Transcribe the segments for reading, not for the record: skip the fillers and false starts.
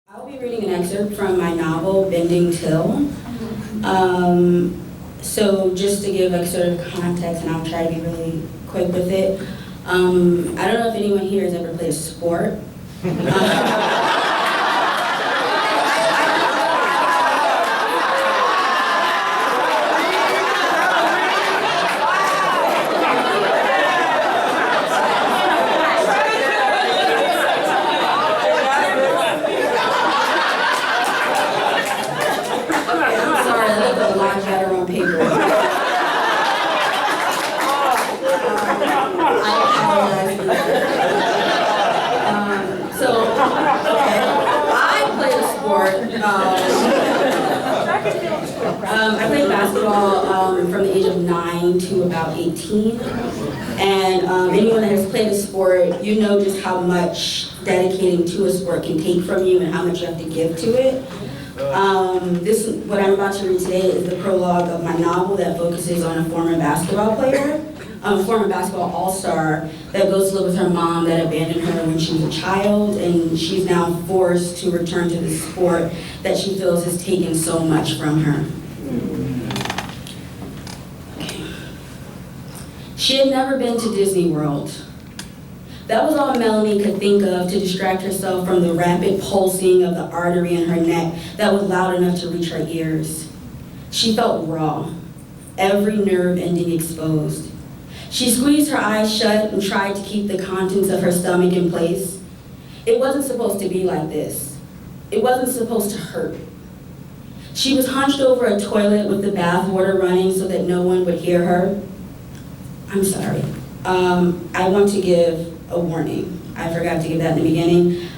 I'll be reading an excerpt from my novel, Bending Till. So just to give like sort of context, and I'll try to be really quick with it. I don't know if anyone here has ever played a sport. I played basketball from the age of 9 to about 18. And anyone that has played a sport, you know just how much dedicating to a sport can take from you and how much you have to give to it. What I'm about to read today is the prologue of my novel that focuses on a former basketball player, a former basketball all-star that goes to live with her mom that abandoned her when she was a child, and she's now forced to return to the sport that she feels has taken so much from her. Okay. She had never been to Disney World. That was all Melanie could think of to distract herself from the rapid pulsing of the artery in her neck that was loud enough to reach her ears. She felt raw, every nerve ending exposed. She squeezed her eyes shut and tried to keep the contents of her stomach in place. It wasn't supposed to be like this. It wasn't supposed to hurt. She was hunched over a toilet with the bath water running so that no one would hear her. I'm sorry. I want to give a warning. I forgot to give that in the beginning.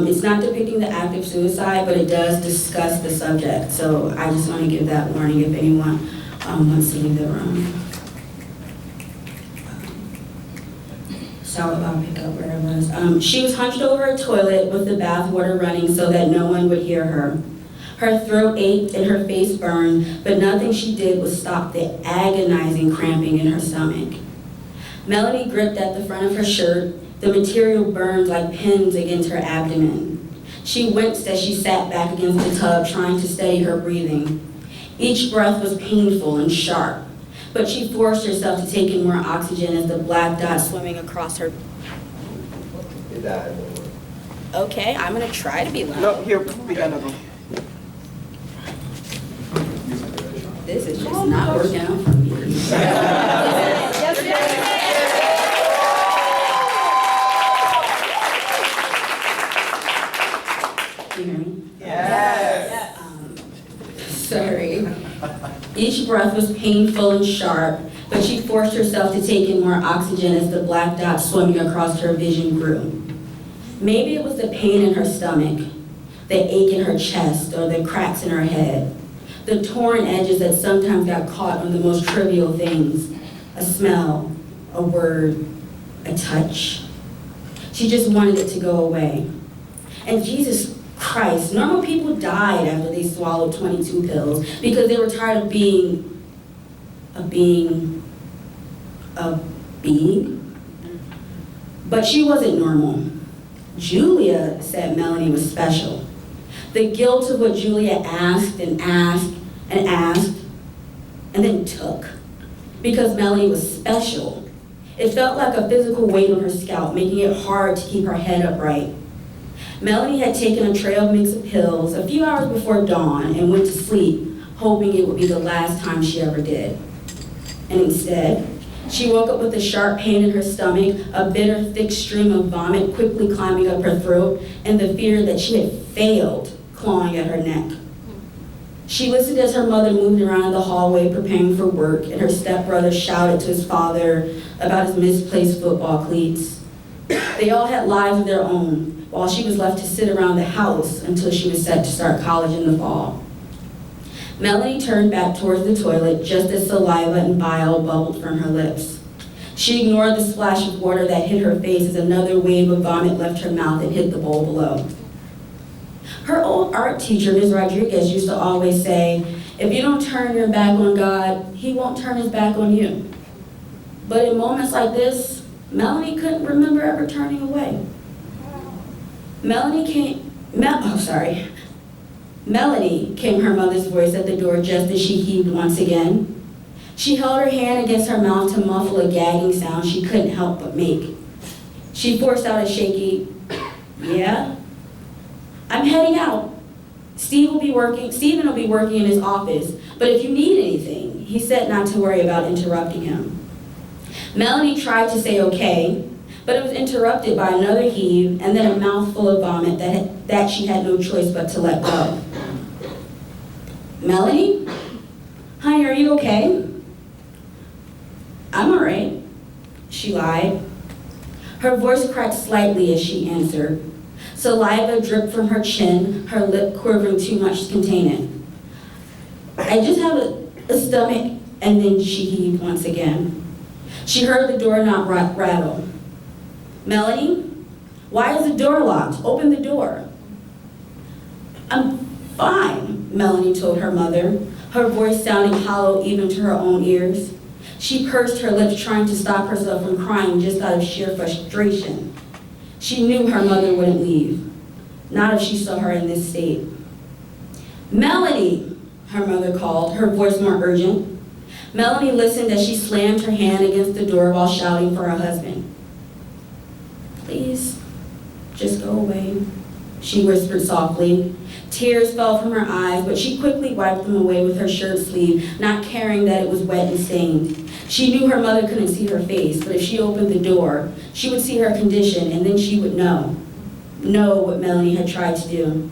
It's not depicting the act of suicide, but it does discuss the subject. So I just want to give that warning if anyone wants to leave the room. So I'll pick up where I was. She was hunched over a toilet with the bath water running so that no one would hear her. Her throat ached and her face burned, but nothing she did would stop the agonizing cramping in her stomach. Melanie gripped at the front of her shirt. The material burned like pins against her abdomen. She winced as she sat back against the tub, trying to steady her breathing. Each breath was painful and sharp, but she forced herself to take in more oxygen as the black dot swimming across her. Okay, I'm gonna try to be loud. No, here, we got another one. This is just not working out for me. Can you hear me? Yes. Sorry. Each breath was painful and sharp, but she forced herself to take in more oxygen as the black dot swimming across her vision grew. Maybe it was the pain in her stomach, the ache in her chest, or the cracks in her head, the torn edges that sometimes got caught on the most trivial things, a smell, a word, a touch. She just wanted it to go away. And Jesus Christ, normal people died after they swallowed 22 pills because they were tired of being a being. But she wasn't normal. Julia said Melanie was special. The guilt of what Julia asked and asked and asked and then took, because Melanie was special. It felt like a physical weight on her scalp, making it hard to keep her head upright. Melanie had taken a trail mix of pills a few hours before dawn and went to sleep, hoping it would be the last time she ever did. And instead, she woke up with a sharp pain in her stomach, a bitter, thick stream of vomit quickly climbing up her throat, and the fear that she had failed clawing at her neck. She listened as her mother moved around the hallway preparing for work, and her stepbrother shouted to his father about his misplaced football cleats. They all had lives of their own, while she was left to sit around the house until she was set to start college in the fall. Melanie turned back towards the toilet just as saliva and bile bubbled from her lips. She ignored the splash of water that hit her face as another wave of vomit left her mouth and hit the bowl below. Her old art teacher, Ms. Rodriguez, used to always say, if you don't turn your back on God, he won't turn his back on you. But in moments like this, Melanie couldn't remember ever turning away. Melanie Melanie, came her mother's voice at the door just as she heaved once again. She held her hand against her mouth to muffle a gagging sound she couldn't help but make. She forced out a shaky, "Yeah? I'm heading out. Stephen will be working in his office, but if you need anything," he said, not to worry about interrupting him. Melanie tried to say okay, but it was interrupted by another heave and then a mouthful of vomit that she had no choice but to let go. "Melanie? Honey, are you okay?" "I'm all right," she lied. Her voice cracked slightly as she answered. Saliva dripped from her chin, her lip quivering too much to contain it. "I just have a stomach," and then she heaved once again. She heard the doorknob rattle. "Melanie, why is the door locked? Open the door." "I'm fine," Melanie told her mother, her voice sounding hollow even to her own ears. She pursed her lips, trying to stop herself from crying just out of sheer frustration. She knew her mother wouldn't leave, not if she saw her in this state. "Melanie," her mother called, her voice more urgent. Melanie listened as she slammed her hand against the door while shouting for her husband. "Please, just go away," she whispered softly. Tears fell from her eyes, but she quickly wiped them away with her shirt sleeve, not caring that it was wet and stained. She knew her mother couldn't see her face, but if she opened the door, she would see her condition, and then she would know what Melanie had tried to do.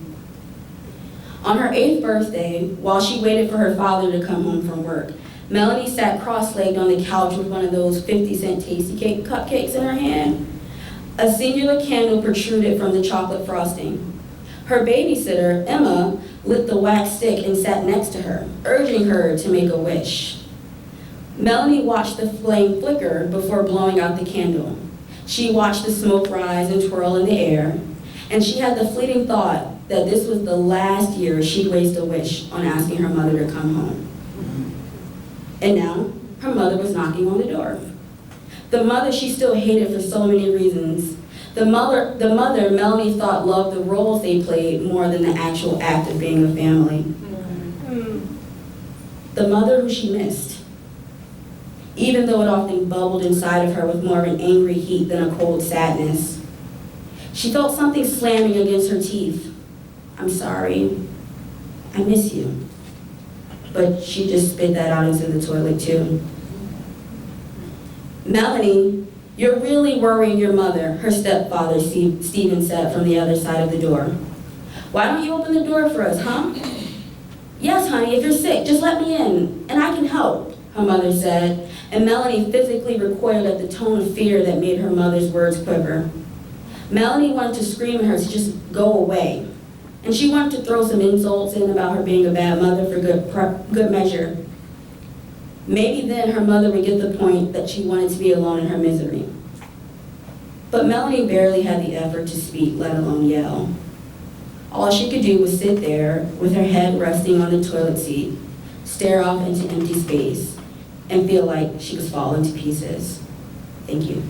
On her 8th birthday, while she waited for her father to come home from work, Melanie sat cross-legged on the couch with one of those 50-cent Tasty Cake cupcakes in her hand. A singular candle protruded from the chocolate frosting. Her babysitter, Emma, lit the wax stick and sat next to her, urging her to make a wish. Melanie watched the flame flicker before blowing out the candle. She watched the smoke rise and twirl in the air, and she had the fleeting thought that this was the last year she'd waste a wish on asking her mother to come home. And now, her mother was knocking on the door. The mother she still hated for so many reasons. The mother Melanie thought loved the roles they played more than the actual act of being a family. The mother who she missed, even though it often bubbled inside of her with more of an angry heat than a cold sadness. She felt something slamming against her teeth. "I'm sorry. I miss you." But she just spit that out into the toilet too. "Melanie, you're really worrying your mother," her stepfather, Stephen, said from the other side of the door. "Why don't you open the door for us, huh?" "Yes, honey, if you're sick, just let me in, and I can help," her mother said, and Melanie physically recoiled at the tone of fear that made her mother's words quiver. Melanie wanted to scream at her to just go away, and she wanted to throw some insults in about her being a bad mother for good measure. Maybe then her mother would get the point that she wanted to be alone in her misery. But Melanie barely had the effort to speak, let alone yell. All she could do was sit there with her head resting on the toilet seat, stare off into empty space, and feel like she was falling to pieces. Thank you.